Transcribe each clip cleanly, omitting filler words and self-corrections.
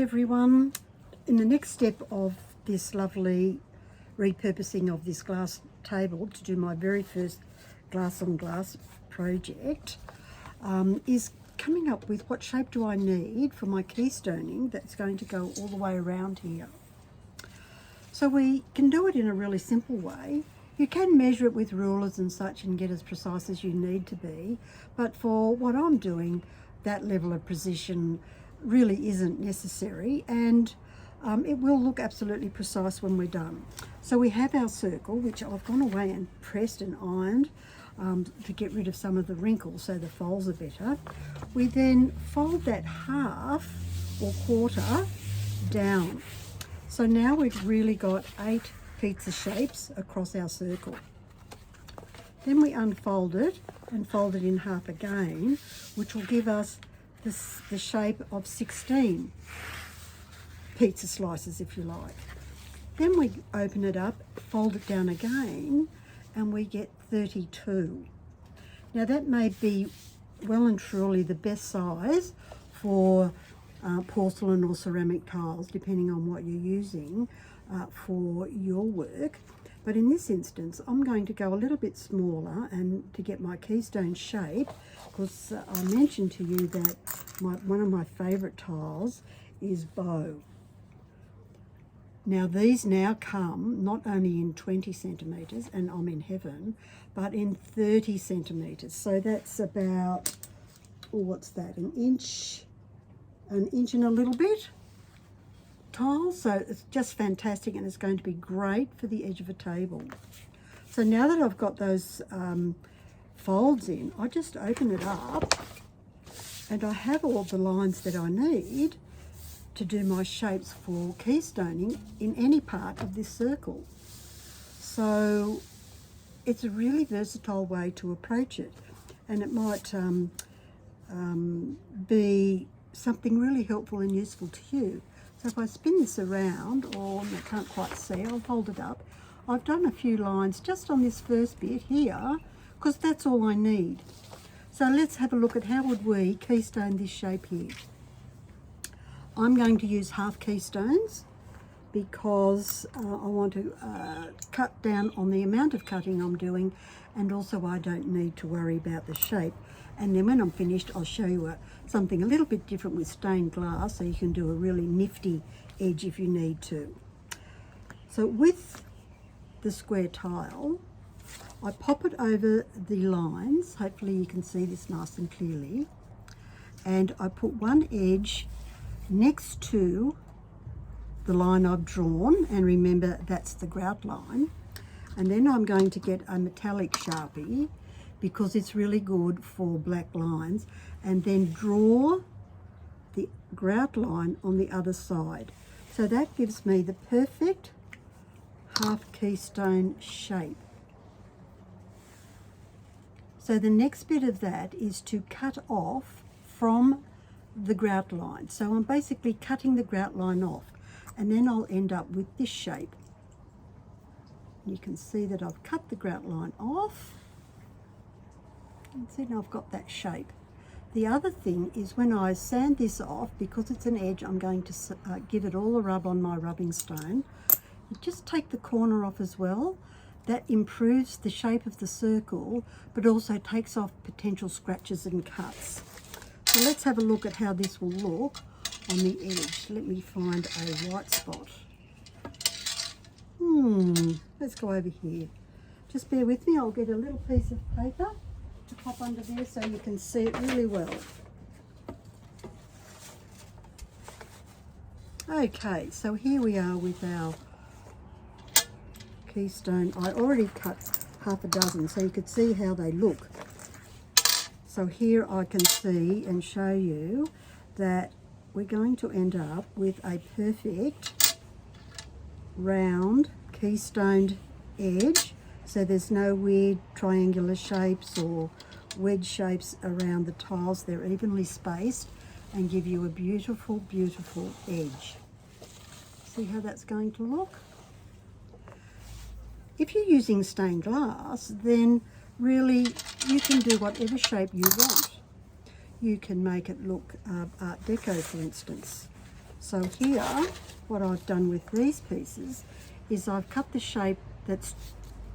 Hi everyone. In the next step of this lovely repurposing of this glass table to do my very first glass on glass project is coming up with what shape do I need for my keystoning that's going to go all the way around here. So we can do it in a really simple way. You can measure it with rulers and such and get as precise as you need to be, but for what I'm doing, that level of precision really isn't necessary, and it will look absolutely precise when we're done. So we have our circle, which I've gone away and pressed and ironed to get rid of some of the wrinkles so the folds are better. We then fold that half or quarter down. So now we've really got 8 pizza shapes across our circle. Then we unfold it and fold it in half again, which will give us the shape of 16 pizza slices, if you like. Then we open it up, fold it down again, and we get 32. Now that may be well and truly the best size for porcelain or ceramic tiles, depending on what you're using for your work. But in this instance, I'm going to go a little bit smaller and to get my keystone shape, because I mentioned to you that one of my favourite tiles is bow. Now these now come not only in 20 centimetres, and I'm in heaven, but in 30 centimetres. So that's about, what's that, an inch and a little bit tile. So it's just fantastic, and it's going to be great for the edge of a table. So now that I've got those folds in, I just open it up and I have all the lines that I need to do my shapes for keystoning in any part of this circle. So it's a really versatile way to approach it, and it might be something really helpful and useful to you. So if I spin this around, or I can't quite see, I'll hold it up. I've done a few lines just on this first bit here, because that's all I need. So let's have a look at how would we keystone this shape here. I'm going to use half keystones because I want to cut down on the amount of cutting I'm doing, and also I don't need to worry about the shape. And then when I'm finished, I'll show you something a little bit different with stained glass, so you can do a really nifty edge if you need to. So with the square tile, I pop it over the lines. Hopefully you can see this nice and clearly. And I put one edge next to the line I've drawn, and remember that's the grout line. And then I'm going to get a metallic Sharpie, because it's really good for black lines, and then draw the grout line on the other side. So that gives me the perfect half keystone shape. So the next bit of that is to cut off from the grout line. So I'm basically cutting the grout line off, and then I'll end up with this shape. You can see that I've cut the grout line off. And see, now I've got that shape. The other thing is when I sand this off, because it's an edge, I'm going to give it all a rub on my rubbing stone. You just take the corner off as well. That improves the shape of the circle, but also takes off potential scratches and cuts. So let's have a look at how this will look on the edge. Let me find a white spot. Let's go over here. Just bear with me, I'll get a little piece of paper to pop under there so you can see it really well. Okay, so here we are with our keystone. I already cut half a dozen so you could see how they look. So here I can see and show you that we're going to end up with a perfect round keystoned edge. So there's no weird triangular shapes or wedge shapes around the tiles. They're evenly spaced and give you a beautiful, beautiful edge. See how that's going to look? If you're using stained glass, then really you can do whatever shape you want. You can make it look Art Deco, for instance. So here, what I've done with these pieces is I've cut the shape that's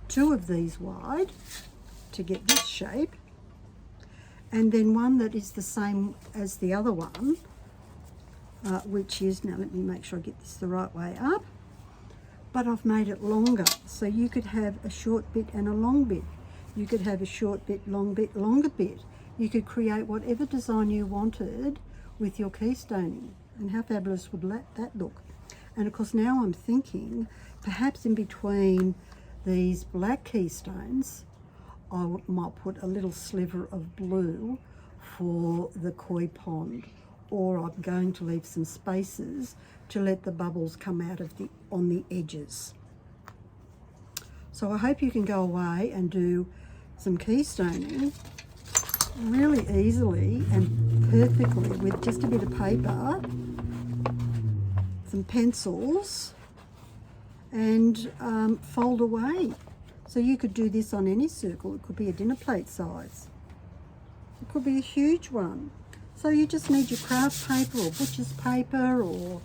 2 of these wide to get this shape, and then one that is the same as the other one, which is, now let me make sure I get this the right way up, but I've made it longer, so you could have a short bit and a long bit. You could have a short bit, longer bit. You could create whatever design you wanted with your keystoning, and how fabulous would that look? And of course now I'm thinking perhaps in between these black keystones I might put a little sliver of blue for the koi pond, or I'm going to leave some spaces to let the bubbles come out of on the edges. So I hope you can go away and do some keystoning really easily and perfectly with just a bit of paper, some pencils, and fold away. So you could do this on any circle. It could be a dinner plate size. It could be a huge one. So you just need your craft paper or butcher's paper or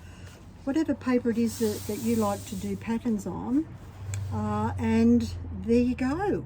whatever paper it is that you like to do patterns on, and there you go.